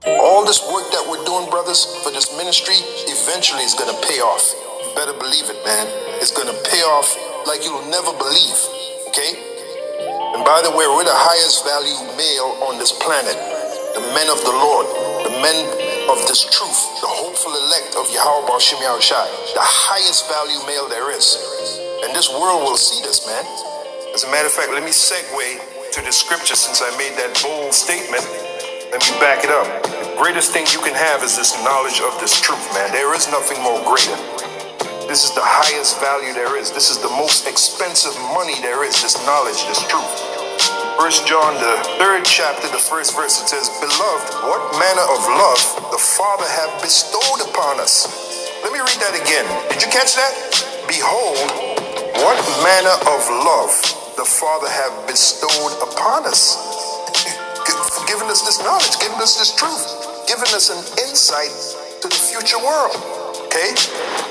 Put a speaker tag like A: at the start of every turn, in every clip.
A: All this work that we're doing, brothers, for this ministry, eventually is going to pay off. You better believe it, man. It's going to pay off like you'll never believe, okay? And by the way, we're the highest value male on this planet. The men of the Lord, the men of this truth, the hopeful elect of Yahweh Bashim Yahushai, the highest value male there is. And this world will see this, man. As a matter of fact, let me segue to the scripture since I made that bold statement. Let me back it up. The greatest thing you can have is this knowledge of this truth, man. There is nothing more greater. This is the highest value there is. This is the most expensive money there is, this knowledge, this truth. 1 John, the 3rd chapter, the 1st verse, it says, Beloved, what manner of love the Father hath bestowed upon us. Let me read that again. Did you catch that? Behold, what manner of love the Father hath bestowed upon us. Giving us this knowledge, giving us this truth, giving us an insight to the future world, okay?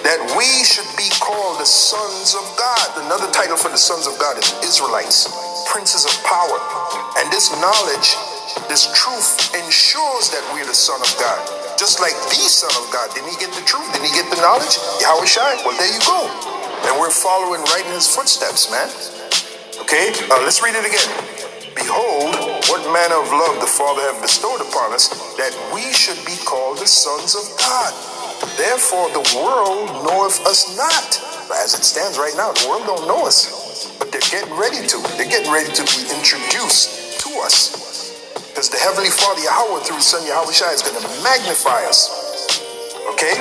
A: That we should be called the sons of God. Another title for the sons of God is Israelites, princes of power. And this knowledge, this truth ensures that we're the son of God. Just like the son of God. Didn't he get the truth? Didn't he get the knowledge? Yahweh Shai. Well, there you go. And we're following right in his footsteps, man. Okay, let's read it again. Behold, what manner of love the Father hath bestowed upon us, that we should be called the sons of God. Therefore the world knoweth us not. As it stands right now, the world don't know us. But they're getting ready to. They're getting ready to be introduced to us. Because the Heavenly Father, Yahweh, through His Son, Yahweh Shai, is going to magnify us. Okay?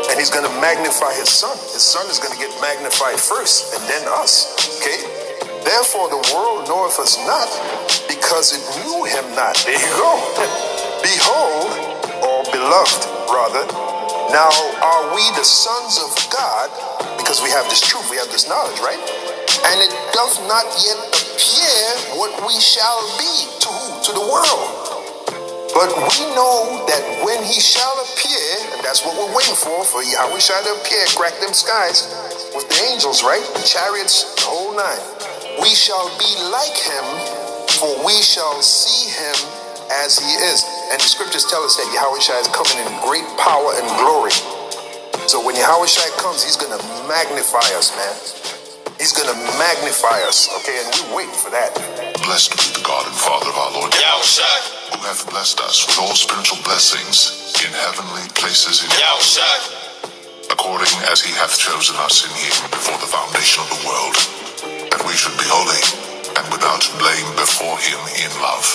A: And He's going to magnify His Son. His Son is going to get magnified first, and then us. Okay? Therefore the world knoweth us not, because it knew him not. There you go. Behold, or beloved, rather, now are we the sons of God, because we have this truth, we have this knowledge, right? And it doth not yet appear what we shall be to who? To the world. But we know that when he shall appear, and that's what we're waiting for Yahweh shall appear, crack them skies with the angels, right? The chariots, the whole nine. We shall be like him, for we shall see him as he is. And the scriptures tell us that Yahweh Shai is coming in great power and glory. So when Yahweh Shai comes, he's going to magnify us, man. He's going to magnify us, okay? And we're waiting for that.
B: Blessed be the God and Father of our Lord Yahweh Shai, who hath blessed us with all spiritual blessings in heavenly places in Yahweh Shai, according as he hath chosen us in him before the foundation of the world, that we should be holy and without blame before him in love,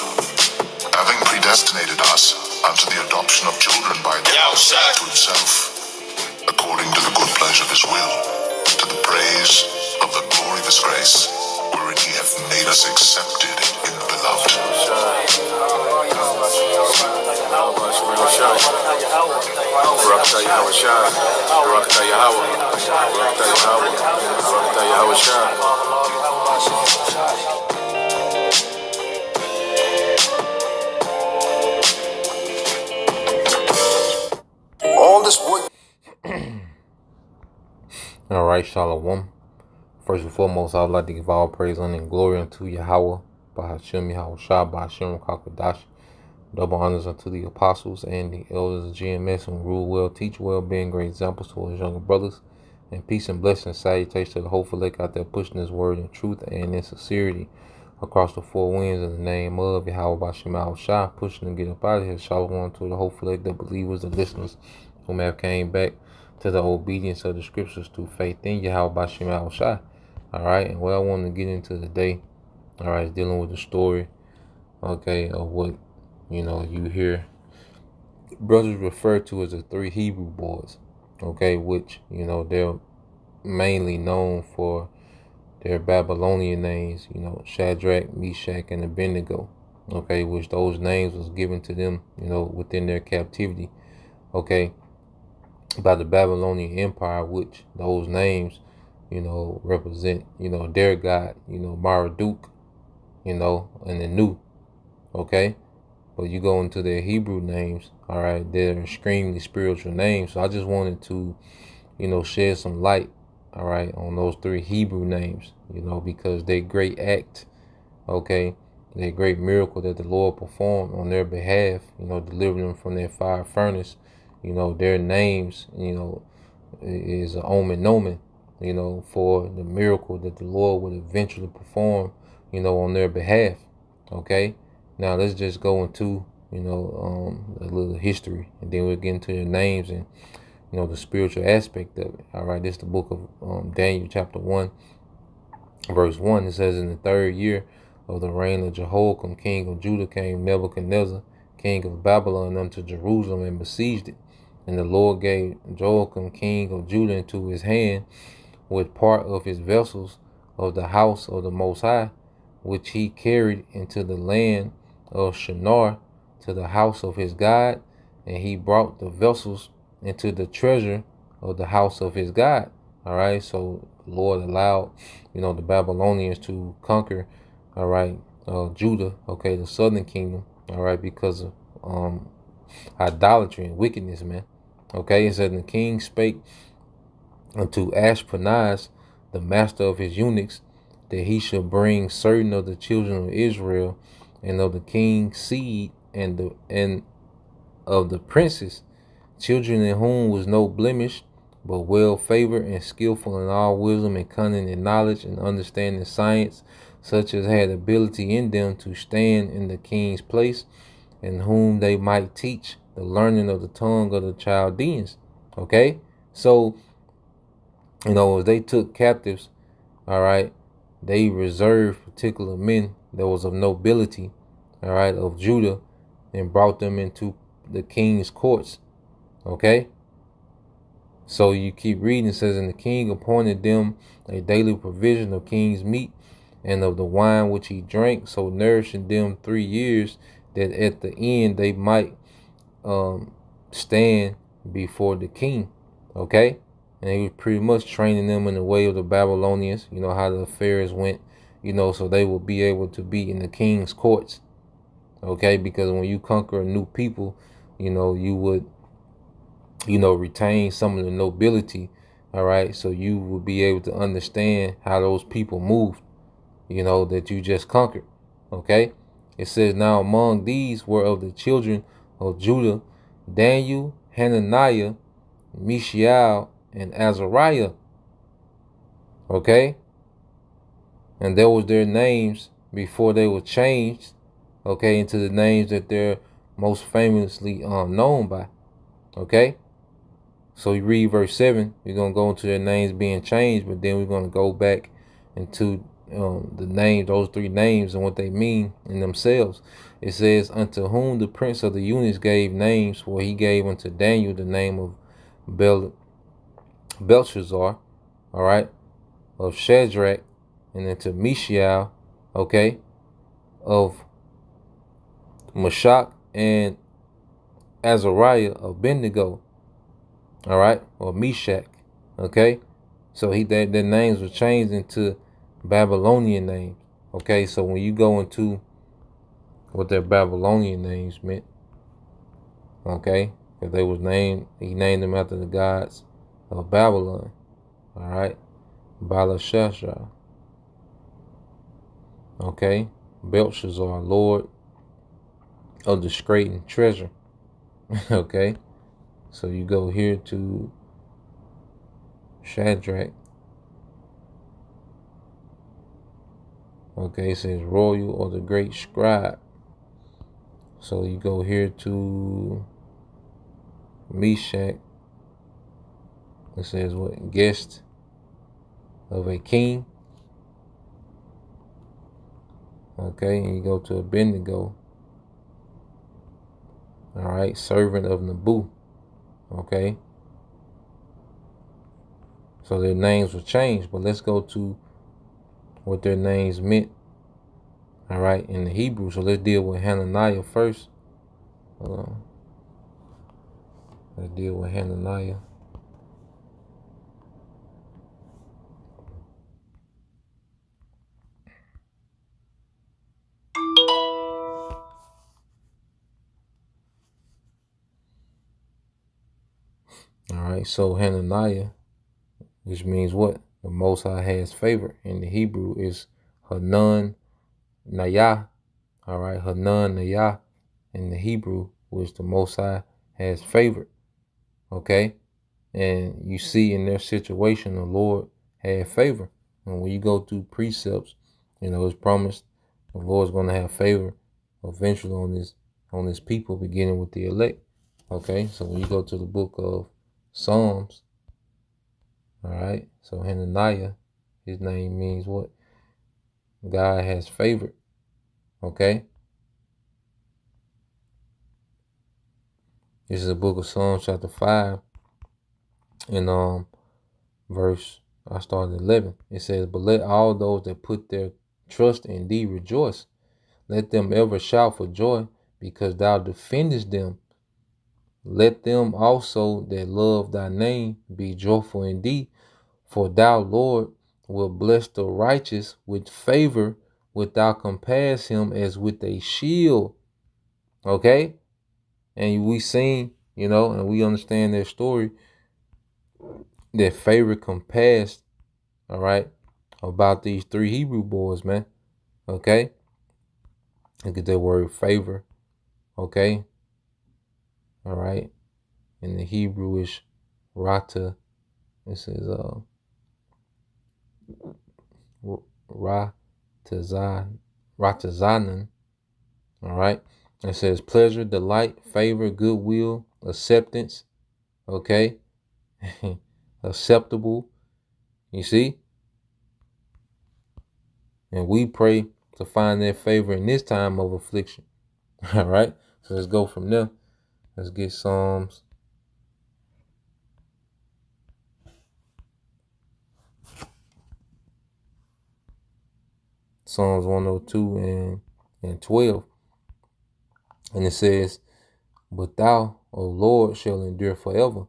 B: having predestinated us unto the adoption of children by Yahweh to himself, according to the good pleasure of his will, to the praise of the glory of his grace, wherein he hath made us accepted in the beloved.
A: All this work.
C: All right, Shalom. First and foremost, I would like to give all praise, honor, and glory unto Yahweh, Bahashem Yahweh Shah, Bahashem Kakadash. Double honors unto the apostles and the elders of GMS who rule well, teach well, being great examples to his younger brothers. And peace and blessings, salutations to the hopeful elect out there pushing his word in truth and in sincerity across the four winds in the name of Yahweh Bahashem Yahweh Shah, pushing to get up out of here. Shalom to the hopeful elect, the believers, the listeners who may have came back to the obedience of the scriptures through faith in Yahweh Bahashem Yahweh Shah. All right, and what I want to get into today, all right, is dealing with the story, okay, of what, you hear brothers refer to as the three Hebrew boys, okay, which, they're mainly known for their Babylonian names, Shadrach, Meshach, and Abednego, okay, which those names was given to them, within their captivity, okay, by the Babylonian Empire, which those names, represent, their God, Marduk, and the new, okay? But you go into their Hebrew names, all right, they're extremely spiritual names. So I just wanted to, shed some light, all right, on those three Hebrew names, because they great act, okay, that great miracle that the Lord performed on their behalf, delivering them from their fire furnace. Their names, is an omen, for the miracle that the Lord would eventually perform, on their behalf. Okay. Now let's just go into, a little history, and then we'll get into their names and, the spiritual aspect of it. All right. This is the book of Daniel, chapter 1, verse 1. It says, in the 3rd year of the reign of Jehoiakim, king of Judah, came Nebuchadnezzar, king of Babylon, unto Jerusalem, and besieged it. And the Lord gave Jehoiakim, king of Judah, into his hand, with part of his vessels of the house of the Most High, which he carried into the land of Shinar, to the house of his God. And he brought the vessels into the treasure of the house of his God. All right. So the Lord allowed, the Babylonians to conquer, all right, Judah, okay, the southern kingdom, all right, because of idolatry and wickedness, man. Okay. It said, the king spake unto Ashpenaz, the master of his eunuchs, that he should bring certain of the children of Israel, and of the king's seed, and of the princes, children in whom was no blemish, but well favored and skillful in all wisdom and cunning and knowledge and understanding science, such as had ability in them to stand in the king's place, and whom they might teach the learning of the tongue of the Chaldeans. Okay, so as they took captives, all right, they reserved particular men that was of nobility, all right, of Judah, and brought them into the king's courts. Okay. So you keep reading. It says, and the king appointed them a daily provision of king's meat, and of the wine which he drank, so nourishing them 3 years, that at the end they might stand before the king. Okay. And he was pretty much training them in the way of the Babylonians, how the affairs went, so they will be able to be in the king's courts. Okay, because when you conquer a new people, you would, retain some of the nobility. All right, so you would be able to understand how those people moved, that you just conquered. Okay, it says, now among these were of the children of Judah, Daniel, Hananiah, Mishael, and Azariah. Okay, and there was their names before they were changed, okay, into the names that they're most famously known by. Okay, so you read verse 7. We're going to go into their names being changed, but then we're going to go back into the names, those 3 names, and what they mean in themselves. It says, unto whom the prince of the eunuchs gave names, for he gave unto Daniel the name of Belshazzar, all right, of Shadrach, and then to Mishael, okay, of Meshach, and Azariah of Abednego, all right, or Meshach, okay. So their names were changed into Babylonian names. Okay, so when you go into what their Babylonian names meant, okay, because he named them after the gods of Babylon, all right, Belshazzar, okay, Belshazzar, Lord of the straitened treasure. Okay, so you go here to Shadrach. Okay, it says royal or the great scribe. So you go here to Meshach. It says what? Guest of a king. Okay, and you go to Abednego. All right, servant of Nabu. Okay, so their names were changed, but let's go to what their names meant. All right, in the Hebrew. So let's deal with Hananiah first. Hold on. Let's deal with Hananiah. All right, so Hananiah, which means what? The Most High has favor. In the Hebrew is Hananiah, All right, Hananiah in the Hebrew, which the Most High has favored. Okay, and you see in their situation, the Lord had favor. And when you go through precepts, it's promised the Lord's going to have favor eventually on his people, beginning with the elect. Okay, so when you go to the book of Psalms, all right, so Hananiah, his name means what? God has favored. Okay, this is the book of Psalms, chapter 5, and verse, I started 11. It says, "But let all those that put their trust in thee rejoice. Let them ever shout for joy, because thou defendest them. Let them also that love thy name be joyful in thee. For thou, Lord, will bless the righteous with favor, wilt thou compass him as with a shield." Okay? And we seen, and we understand their story, that favor compassed, all right, about these three Hebrew boys, man. Okay? Look at that word favor. Okay? All right? In the Hebrew is rata. This is ratazanan. All right? It says pleasure, delight, favor, goodwill, acceptance. Okay? Acceptable. You see? And we pray to find that favor in this time of affliction. All right? So let's go from there. Let's get Psalms. Psalms 102 and 12. And it says, "But thou, O Lord, shall endure forever,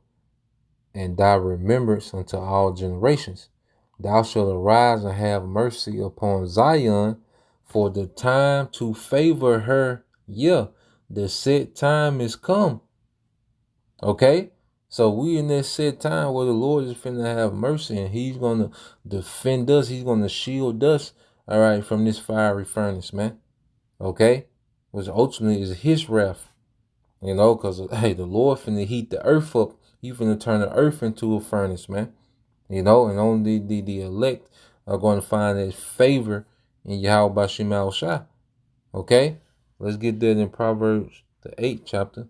C: and thy remembrance unto all generations. Thou shalt arise and have mercy upon Zion, for the time to favor her, yeah, the set time is come." Okay? So we in that set time where the Lord is finna have mercy, and he's gonna defend us, he's gonna shield us, all right, from this fiery furnace, man. Okay? Which ultimately is his wrath. Because, hey, the Lord finna heat the earth up. He finna turn the earth into a furnace, man. And only the elect are going to find that favor in Yahweh Bashim Al-Shah. Okay? Let's get that in Proverbs, the 8th chapter.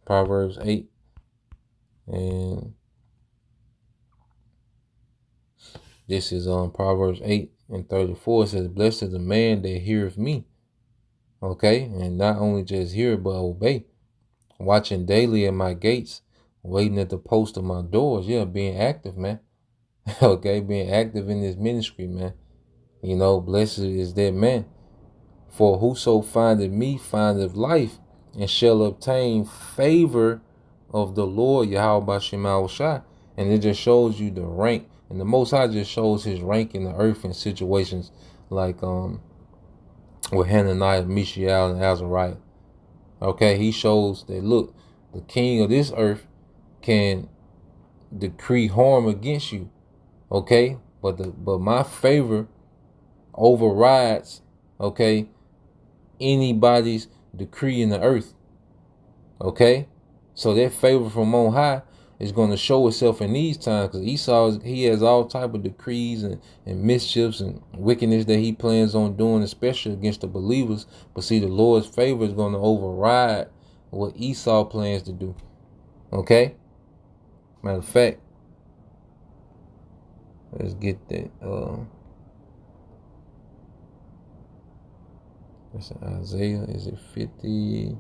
C: Proverbs 8. And this is on Proverbs 8 and 34. It says, "Blessed is the man that heareth me." Okay? And not only just hear, but obey. Watching daily at my gates, waiting at the post of my doors. Yeah, being active, man. Okay, being active in this ministry, man. Blessed is that man. For whoso findeth me findeth life, and shall obtain favor of the Lord Yahweh Bashim Shai. And it just shows you the rank. And the Most High just shows his rank in the earth in situations like with Hananiah, Mishael, and Azariah. Okay, he shows that, look, the king of this earth can decree harm against you. Okay, but my favor overrides, okay, anybody's decree in the earth. Okay, so that favor from on high is going to show itself in these times, because Esau, he has all type of decrees and mischiefs and wickedness that he plans on doing, especially against the believers. But see, the Lord's favor is going to override what Esau plans to do. Okay, matter of fact, let's get that. That's Isaiah. Is it 50?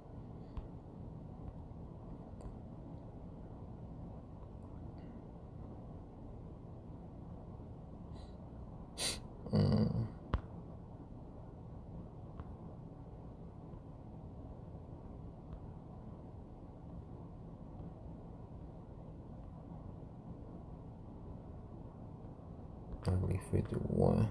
C: Probably 51.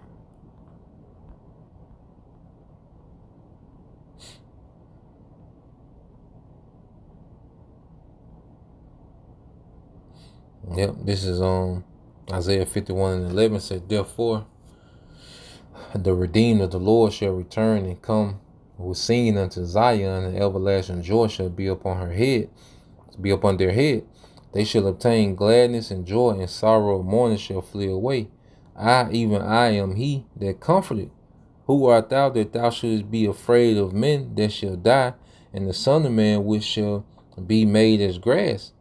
C: Yep, this is Isaiah 51 and 11 says, "Therefore The redeemed of the Lord shall return and come with singing unto Zion, and everlasting joy shall be upon her head, be upon their head. They shall obtain gladness and joy, and sorrow of mourning shall flee away. Even I am he that comforted. Who art thou that thou shouldest be afraid of men that shall die, and the Son of Man which shall be made as grass?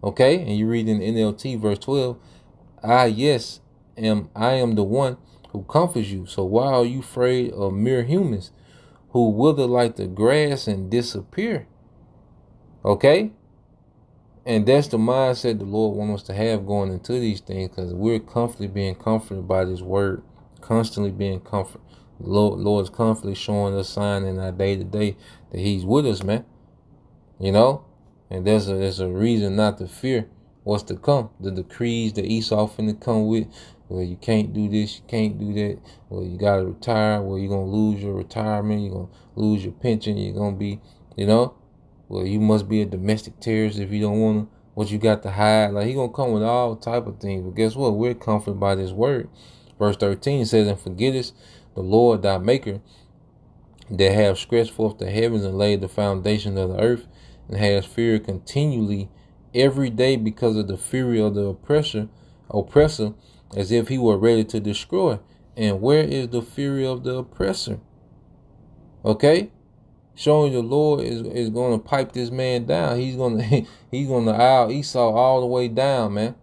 C: Okay, and you read in NLT verse 12, I am the one who comforts you. So why are you afraid of mere humans who wither like the grass and disappear? Okay? And that's the mindset the Lord wants us to have going into these things, because we're constantly being comforted by this word, constantly being comforted. The Lord is constantly showing us sign in our day to day that He's with us, man. You know? And there's a reason not to fear what's to come. The decrees that Esau finna come with, well, you can't do this, you can't do that, well, you gotta retire, well, you're gonna lose your retirement, you're gonna lose your pension, you're gonna be, you know, well, you must be a domestic terrorist if you don't wanna, what you got to hide. Like, He gonna come with all type of things. But guess what? We're comforted by this word. Verse 13 says, and forgettest the Lord thy maker, that have stretched forth the heavens and laid the foundation of the earth, and has feared continually every day because of the fury of the oppressor, as if he were ready to destroy. And where is the fury of the oppressor? Okay? Showing the Lord is going to pipe this man down. He's going to out Esau all the way down, man.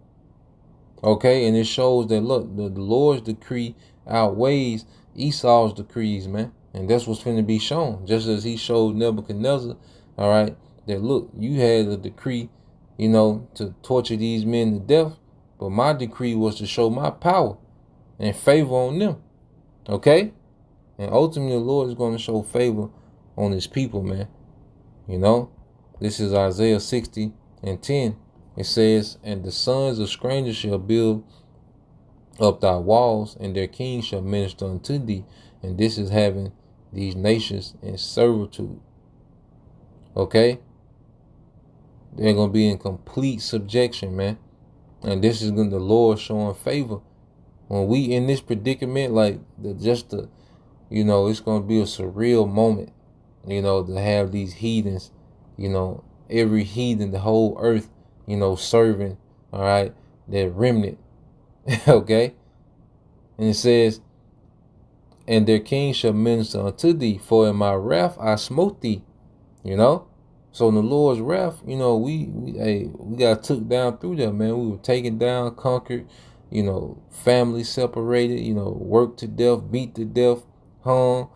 C: Okay? And it shows that, look, the Lord's decree outweighs Esau's decrees, man. And that's what's going to be shown. Just as he showed Nebuchadnezzar, all right, that, look, you had a decree, you know, to torture these men to death, but my decree was to show my power and favor on them. Okay? And ultimately, the Lord is going to show favor on His people, man. You know? This is Isaiah 60:10. It says, and the sons of strangers shall build up thy walls, and their kings shall minister unto thee. And this is having these nations in servitude. Okay? They're going to be in complete subjection, man. And this is going to the Lord showing favor. When we in this predicament, like, you know, it's going to be a surreal moment, you know, to have these heathens, you know, every heathen, the whole earth, you know, serving, all right, that remnant. Okay? And it says, and their king shall minister unto thee, for in my wrath I smote thee. You know? So in the Lord's wrath, you know, we got took down through there, man. We were taken down, conquered, you know, family separated, you know, worked to death, beat to death, hung,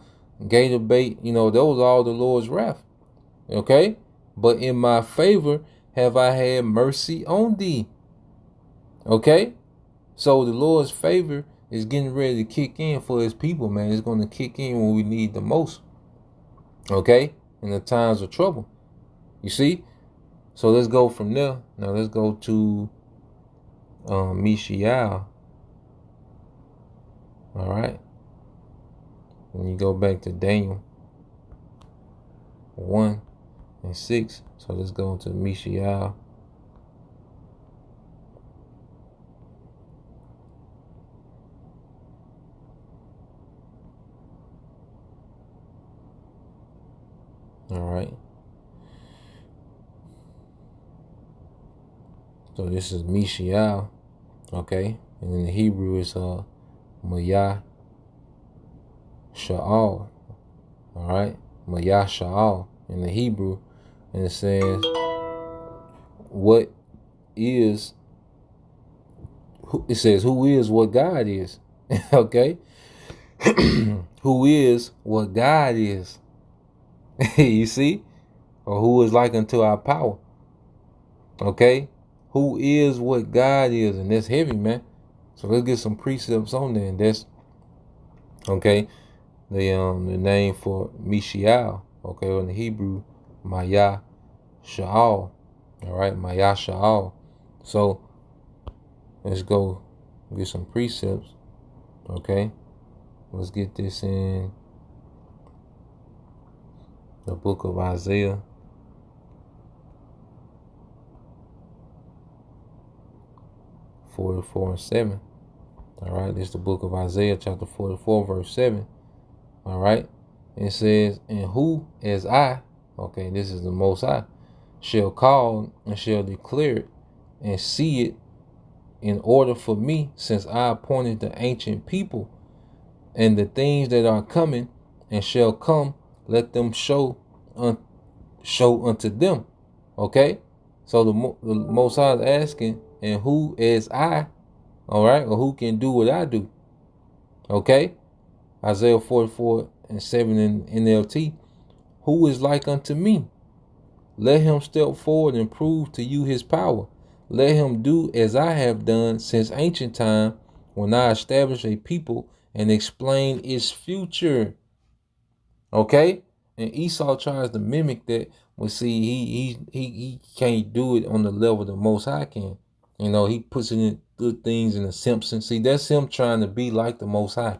C: gator bait, you know, that was all the Lord's wrath. Okay? But in my favor have I had mercy on thee. Okay? So the Lord's favor is getting ready to kick in for His people, man. It's going to kick in when we need the most. Okay? In the times of trouble. You see? So let's go from there. Now let's go to Mishael. All right. When you go back to Daniel 1:6. So let's go to Mishael. All right. So this is Mishael, okay? And in the Hebrew it's Maya Sha'al. All right? Maya Sha'al in the Hebrew. And it says, it says, who is what God is? Okay? Who is what God is? You see? Or who is like unto our power? Okay? Who is what God is? And that's heavy, man. So let's get some precepts on there. And that's, okay, the name for Mishael, okay, or in the Hebrew, Maya Sha'al. All right, Maya Sha'al. So let's go get some precepts. Okay. Let's get this in the book of Isaiah 44:7. All right, this is the book of Isaiah, chapter 44, verse 7. All right, it says, and who as I, okay, this is the Most High, shall call and shall declare it and see it in order for me, since I appointed the ancient people and the things that are coming and shall come, let them show unto them. Okay, so the Most High is asking, and who is I? All right, or who can do what I do? Okay, Isaiah 44 and 7 in NLT. Who is like unto me? Let him step forward and prove to you his power. Let him do as I have done since ancient time, when I established a people and explain its future. Okay? And Esau tries to mimic that, but see, he can't do it on the level the Most High can. You know, he puts it in good things in the Simpsons. See, that's him trying to be like the Most High.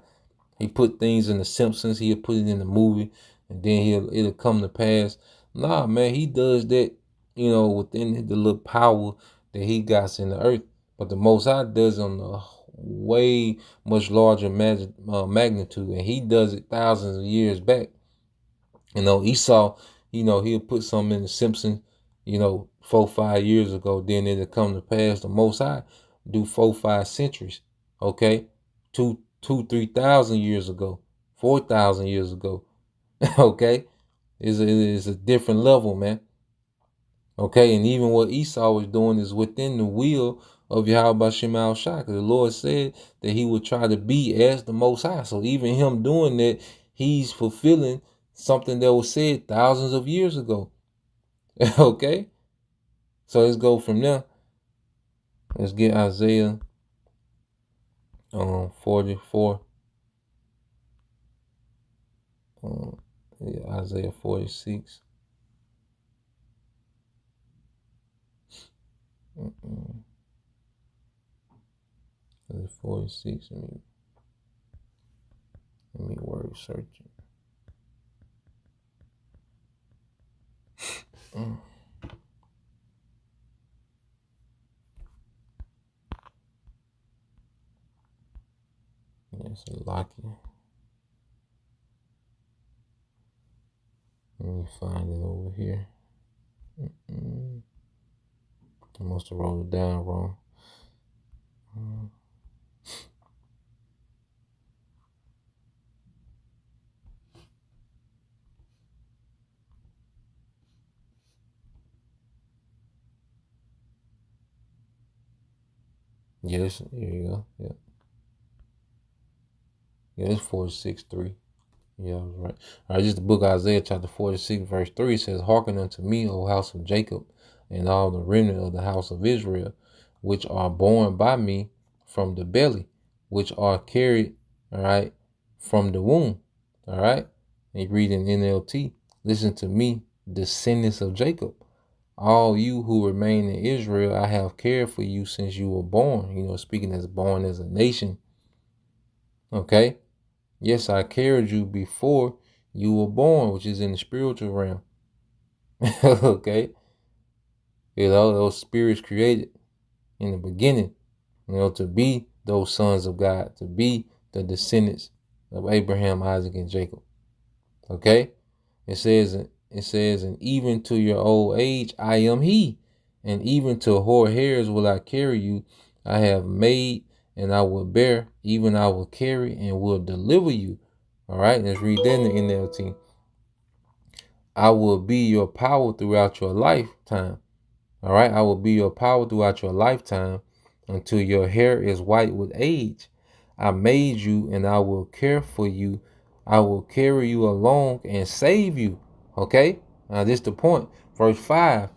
C: He put things in the Simpsons, he'll put it in the movie, and then it'll come to pass. Nah, man, he does that, you know, within the little power that he got in the earth. But the Most High does it on a way much larger magnitude, and he does it thousands of years back. You know, Esau, you know, he'll put something in the Simpsons, you know, 4-5 years ago, then it'll come to pass. The Most High do 4-5 centuries, okay? 3,000 years ago, 4,000 years ago, okay? It's a different level, man. Okay, and even what Esau was doing is within the will of Yahweh Shema Shah. The Lord said that he would try to be as the Most High. So even him doing that, he's fulfilling something that was said thousands of years ago. Okay, so let's go from there. Let's get Isaiah 44. Isaiah 46. Isaiah 46. Let me word search it. Yes, Lucky. Let me find it over here. I must have wrote it down wrong. Yes, here you go. Yeah. Yeah, it's 46:3. Yeah, I was right. All right, just the book of Isaiah, chapter 46, verse 3 says, hearken unto me, O house of Jacob, and all the remnant of the house of Israel, which are born by me from the belly, which are carried, all right, from the womb. All right. And you read in NLT, listen to me, descendants of Jacob. All you who remain in Israel, I have cared for you since you were born. You know, speaking as born as a nation. Okay. Yes, I carried you before you were born, which is in the spiritual realm. Okay. You know, those spirits created in the beginning, you know, to be those sons of God, to be the descendants of Abraham, Isaac, and Jacob. Okay. It says, and even to your old age, I am he. And even to hoar hairs will I carry you. I have made and I will bear, even I will carry and will deliver you. All right, let's read that in the NLT. I will be your power throughout your lifetime. All right, I will be your power throughout your lifetime until your hair is white with age. I made you and I will care for you. I will carry you along and save you. Okay, now this is the point. Verse 5.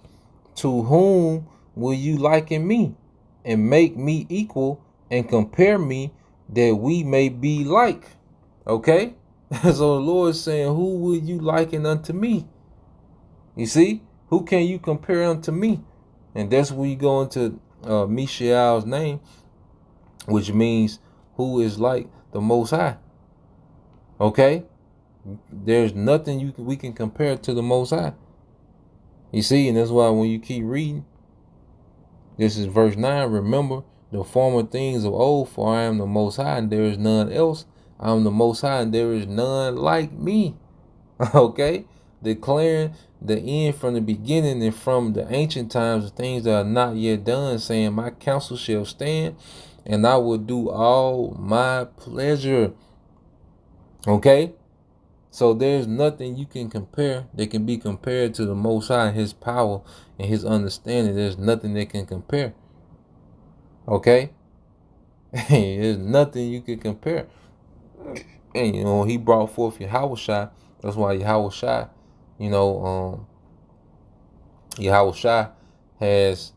C: To whom will you liken me and make me equal and compare me that we may be like? Okay, so the Lord is saying, who will you liken unto me? You see, who can you compare unto me? And that's where you go into Mishael's name, which means who is like the Most High. Okay, there's nothing we can compare to the Most High. You see, and that's why when you keep reading, this is verse 9. Remember the former things of old, for I am the Most High, and there is none else. I am the Most High, and there is none like me. Okay? Declaring the end from the beginning and from the ancient times of things that are not yet done, saying, my counsel shall stand, and I will do all my pleasure. Okay? So there's nothing you can compare that can be compared to the Most High and his power and his understanding. There's nothing that can compare. Okay? There's nothing you can compare. And he brought forth Yahushua. That's why Yahushua, Yahushua has,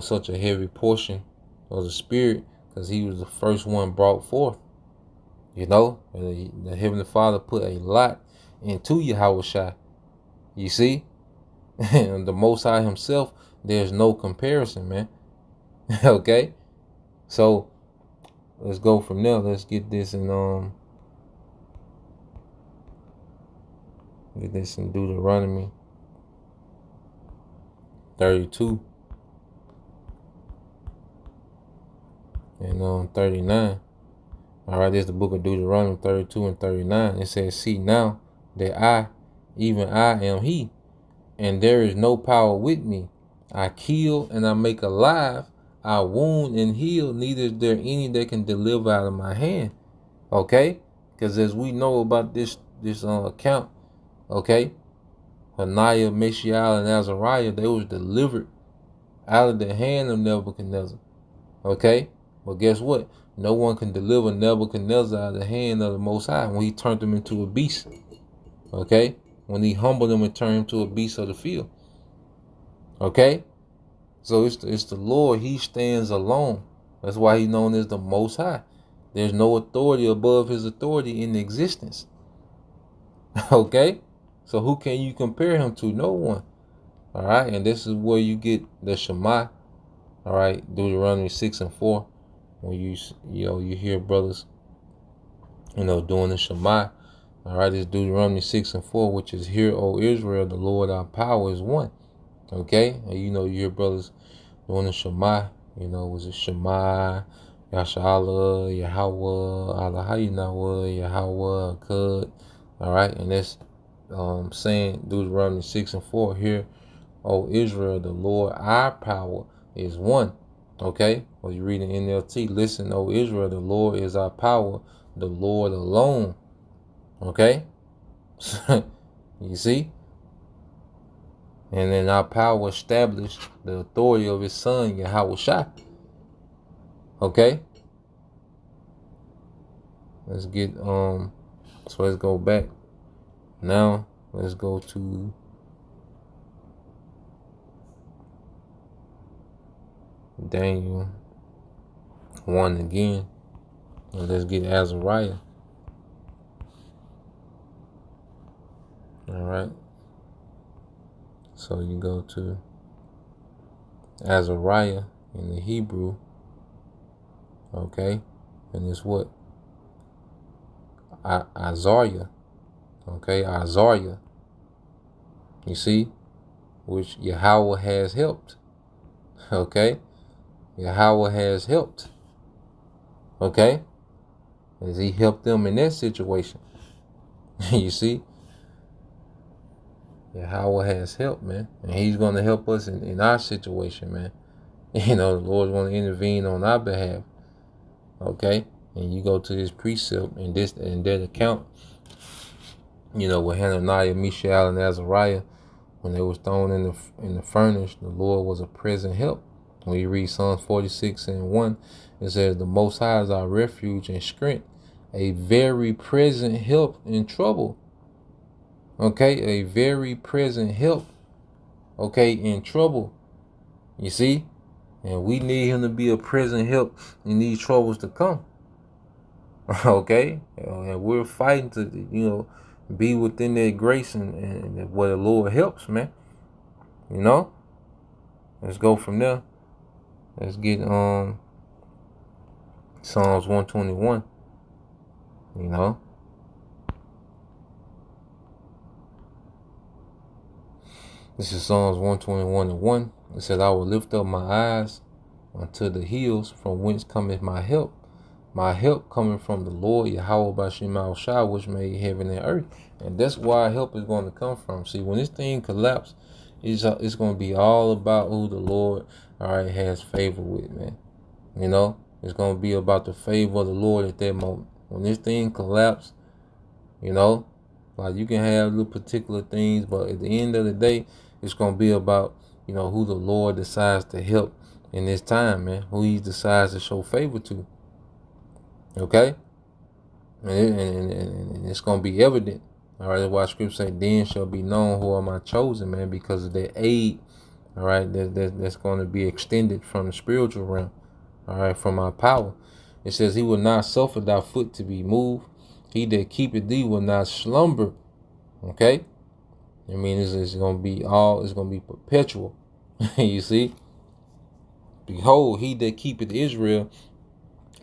C: such a heavy portion of the Spirit, because he was the first one brought forth. And the Heavenly Father put a lot into Yahushua. You see? And the Most High himself, there's no comparison, man. Okay? So let's go from there. Let's get this in Deuteronomy 32 and 39. All right, this is the book of Deuteronomy 32 and 39. It says, see now that I, even I am he, and there is no power with me. I kill and I make alive. I wound and heal. Neither is there any that can deliver out of my hand. Okay? Because as we know about this account, okay, Hananiah, Mishael, and Azariah, they was delivered out of the hand of Nebuchadnezzar. Okay? But guess what? No one can deliver Nebuchadnezzar out of the hand of the Most High when he turned him into a beast. Okay? When he humbled him and turned him to a beast of the field. Okay? So it's the Lord. He stands alone. That's why he's known as the Most High. There's no authority above his authority in existence. Okay? So who can you compare him to? No one. All right? And this is where you get the Shema. All right? Deuteronomy 6 and 4. When you hear brothers, doing the Shema. All right? It's Deuteronomy 6 and 4, which is, hear, O Israel, the Lord our power is one. Okay? And you hear brothers doing the Shema. Was it Shema, Yashala, Yahweh, Allahayinawa, Yahweh, Akkad. All right? And that's saying Deuteronomy 6 and 4, hear, O Israel, the Lord our power is one. Okay? Or you read in NLT, listen, O Israel, the Lord is our power, the Lord alone. Okay? You see? And then our power established the authority of his son, Yahushua. Okay? Let's get so let's go back. Now let's go to Daniel 1 again. And let's get Azariah. Alright. So you go to Azariah in the Hebrew. Okay. And it's what? Azariah. Okay, Azariah. You see? Which Yahweh has helped. Okay? Yahweh has helped. Okay? As he helped them in that situation. You see? Yahweh has helped, man. And he's going to help us in our situation, man. The Lord's going to intervene on our behalf. Okay? And you go to this precept and that account, with Hananiah, Mishael, and Azariah, when they was thrown in the furnace, the Lord was a present help. When you read Psalms 46 and 1, it says, the Most High is our refuge and strength, a very present help in trouble. Okay, a very present help. Okay, in trouble. You see? And we need him to be a present help in these troubles to come. Okay? And we're fighting to, be within that grace and where the Lord helps, man. Let's go from there. Let's get Psalms 121. This is Psalms 121 and 1. It says, I will lift up my eyes unto the hills from whence cometh my help. My help coming from the Lord, Yahweh Bashim Shah, which made heaven and earth. And that's where our help is going to come from. See, when this thing collapses, it's going to be all about who the Lord, all right, has favor with, man. You know, it's going to be about the favor of the Lord at that moment. When this thing collapses, you know, like you can have little particular things, but at the end of the day, it's going to be about, you know, who the Lord decides to help in this time, man. Who he decides to show favor to. Okay? And it's going to be evident. All right, that's why scripture say, then shall be known who are my chosen, man, because of their aid. All right, that's going to be extended from the spiritual realm. All right, from our power. It says, he will not suffer thy foot to be moved. He that keepeth thee will not slumber. Okay? I mean, it's going to be it's going to be perpetual. You see? Behold, he that keepeth Israel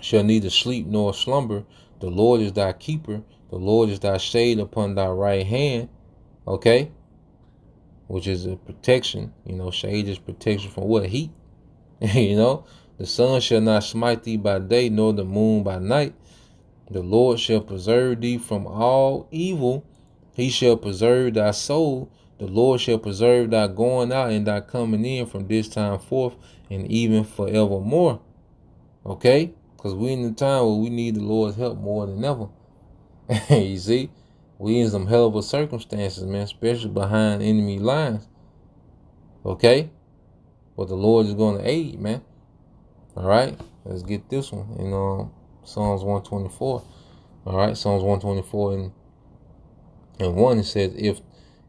C: shall neither sleep nor slumber. The Lord is thy keeper. The Lord is thy shade upon thy right hand. Okay? Which is a protection. You know, shade is protection from what? Heat. You know? The sun shall not smite thee by day, nor the moon by night. The Lord shall preserve thee from all evil. He shall preserve thy soul. The Lord shall preserve thy going out and thy coming in from this time forth and even forevermore. Okay? Because we in the time where we need the Lord's help more than ever. You see? We in some hell of a circumstances, man, especially behind enemy lines. Okay? But the Lord is going to aid, man. All right? Let's get this one in Psalms 124. All right? Psalms 124 and 1, it says, if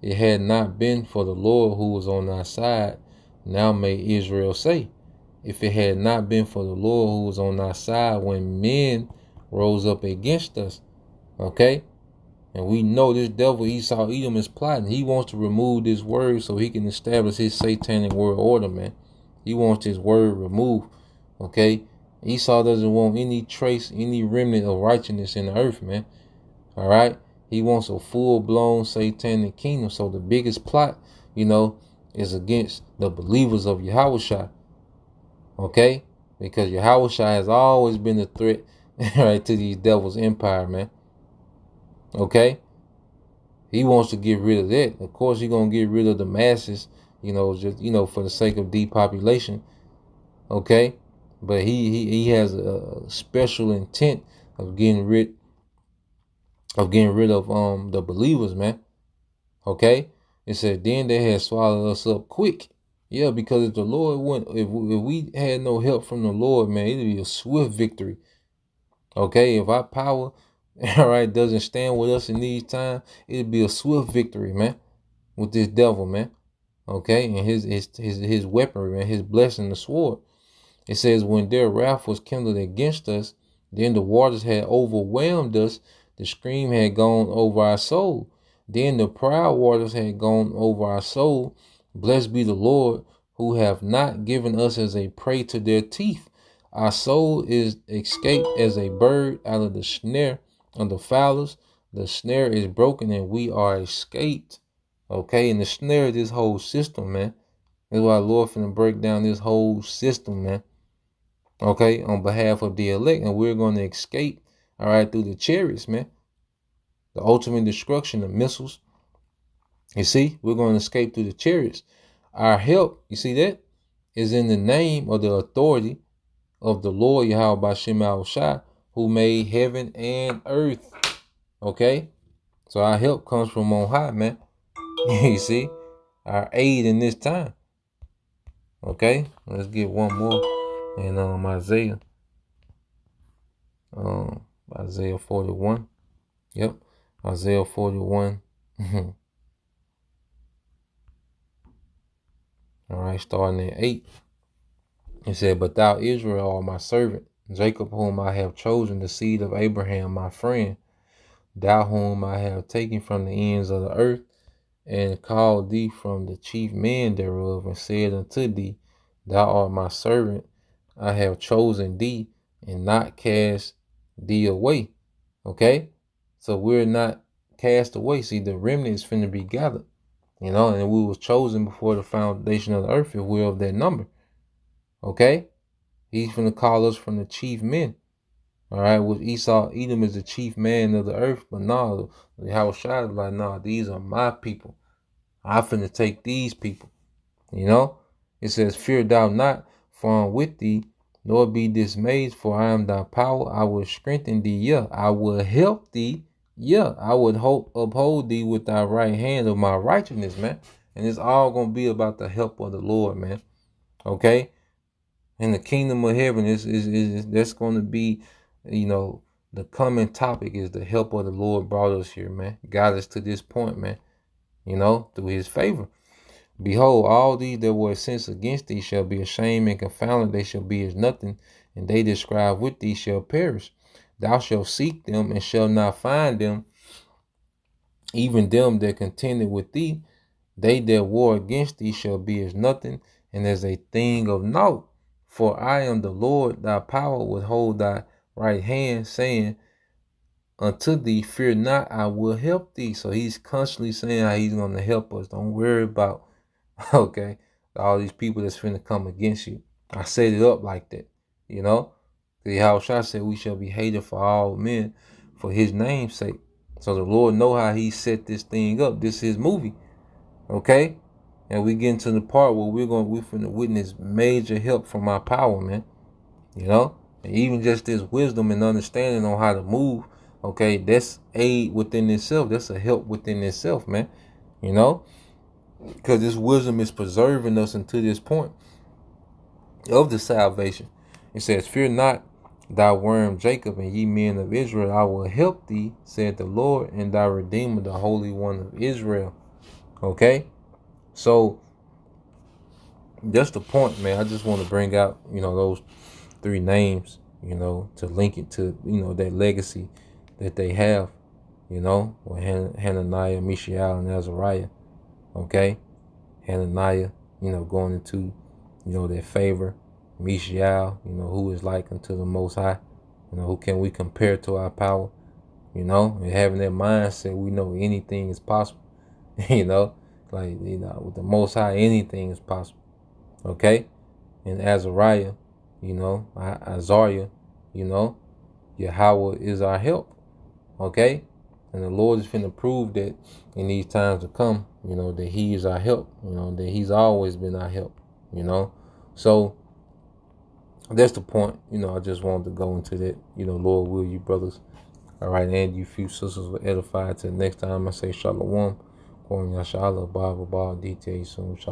C: it had not been for the Lord who was on our side, now may Israel say, if it had not been for the Lord who was on our side when men rose up against us. Okay? And we know this devil, Esau Edom, is plotting. He wants to remove this word so he can establish his satanic world order, man. He wants this word removed. Okay? Esau doesn't want any trace, any remnant of righteousness in the earth, man. All right? He wants a full-blown satanic kingdom. So the biggest plot, you know, is against the believers of Yahushua. Okay? Because Yahushua has always been a threat, right, to these devils' empire, man. Okay? He wants to get rid of that. Of course, he's going to get rid of the masses, you know, just, you know, for the sake of depopulation. Okay? But he has a special intent of getting rid of the believers, man. Okay? It said, then they had swallowed us up quick. Yeah, because if the Lord wouldn't, if we had no help from the Lord, man, it'd be a swift victory. Okay? If our power, all right, doesn't stand with us in these times, it'd be a swift victory, man, with this devil, man. Okay? And his weaponry, man, his blessing, the sword. It says, when their wrath was kindled against us, then the waters had overwhelmed us, the stream had gone over our soul. Then the proud waters had gone over our soul. Blessed be the Lord, who have not given us as a prey to their teeth. Our soul is escaped as a bird out of the snare of the fowlers. The snare is broken and we are escaped. Okay, and the snare of this whole system, man. That's why the Lord finna break down this whole system, man. Okay, on behalf of the elect, and we're going to escape, all right, through the chariots, man. The ultimate destruction, the missiles. You see, we're going to escape through the chariots. Our help, you see that, is in the name or the authority of the Lord Yahweh Bashim Shah, who made heaven and earth. Okay, so our help comes from on high, man. You see, our aid in this time. Okay, let's get one more. And Isaiah. Isaiah 41. Yep. Isaiah 41. All right, starting at 8. It said, but thou, Israel, art my servant, Jacob, whom I have chosen, the seed of Abraham, my friend, thou whom I have taken from the ends of the earth, and called thee from the chief men thereof, and said unto thee, thou art my servant, I have chosen thee, and not cast thee away. Okay? So we're not cast away. See, the remnant is finna be gathered. You know, and we was chosen before the foundation of the earth if we're of that number. Okay? He's finna call us from the chief men. All right, with Edom is the chief man of the earth, but no, Yahushua is like, no, these are my people. I finna take these people. You know, it says, fear thou not, for I am with thee, nor be dismayed, for I am thy power. I will strengthen thee, yeah, I will help thee, yeah, I would uphold thee with thy right hand of my righteousness, man. And it's all gonna be about the help of the Lord, man. Okay, in the kingdom of heaven, is that's gonna be, you know, the coming topic is the help of the Lord brought us here, man. Got us to this point, man. You know, through His favor. Behold, all these that were incensed against thee shall be ashamed and confounded, they shall be as nothing, and they that strive with thee shall perish. Thou shalt seek them and shalt not find them, even them that contended with thee. They that war against thee shall be as nothing, and as a thing of naught. For I am the Lord, thy power would hold thy right hand, saying unto thee, fear not, I will help thee. So he's constantly saying how he's going to help us. Don't worry about okay, all these people that's finna come against you. I set it up like that, you know. The Yahushua said we shall be hated for all men for his name's sake. So the Lord know how he set this thing up. This is his movie, okay? And we get into the part where we're finna witness major help from our power, man. You know? And even just this wisdom and understanding on how to move, okay, that's aid within itself. That's a help within itself, man. You know? Because this wisdom is preserving us until this point of the salvation. It says, fear not, thy worm Jacob, and ye men of Israel, I will help thee, said the Lord, and thy Redeemer, the Holy One of Israel. Okay? So, that's the point, man. I just want to bring out, you know, those three names, you know, to link it to, you know, that legacy that they have, you know, with Hananiah, Mishael, and Azariah. Okay? Hananiah, you know, going into, you know, that favor. Mishael, you know, who is like unto the Most High. You know, who can we compare to our power? You know, and having that mindset, we know anything is possible. You know, like, you know, with the Most High, anything is possible. Okay? And Azariah, you know, Azariah, you know, Yahweh is our help. Okay? And the Lord is finna prove that in these times to come, you know, that he is our help, you know, that he's always been our help, you know. So that's the point, you know. I just wanted to go into that, you know, Lord will, you brothers. All right, and you few sisters were edified. Till next time, I say shalom. Going Yashala, Bible, detail soon. Shalom.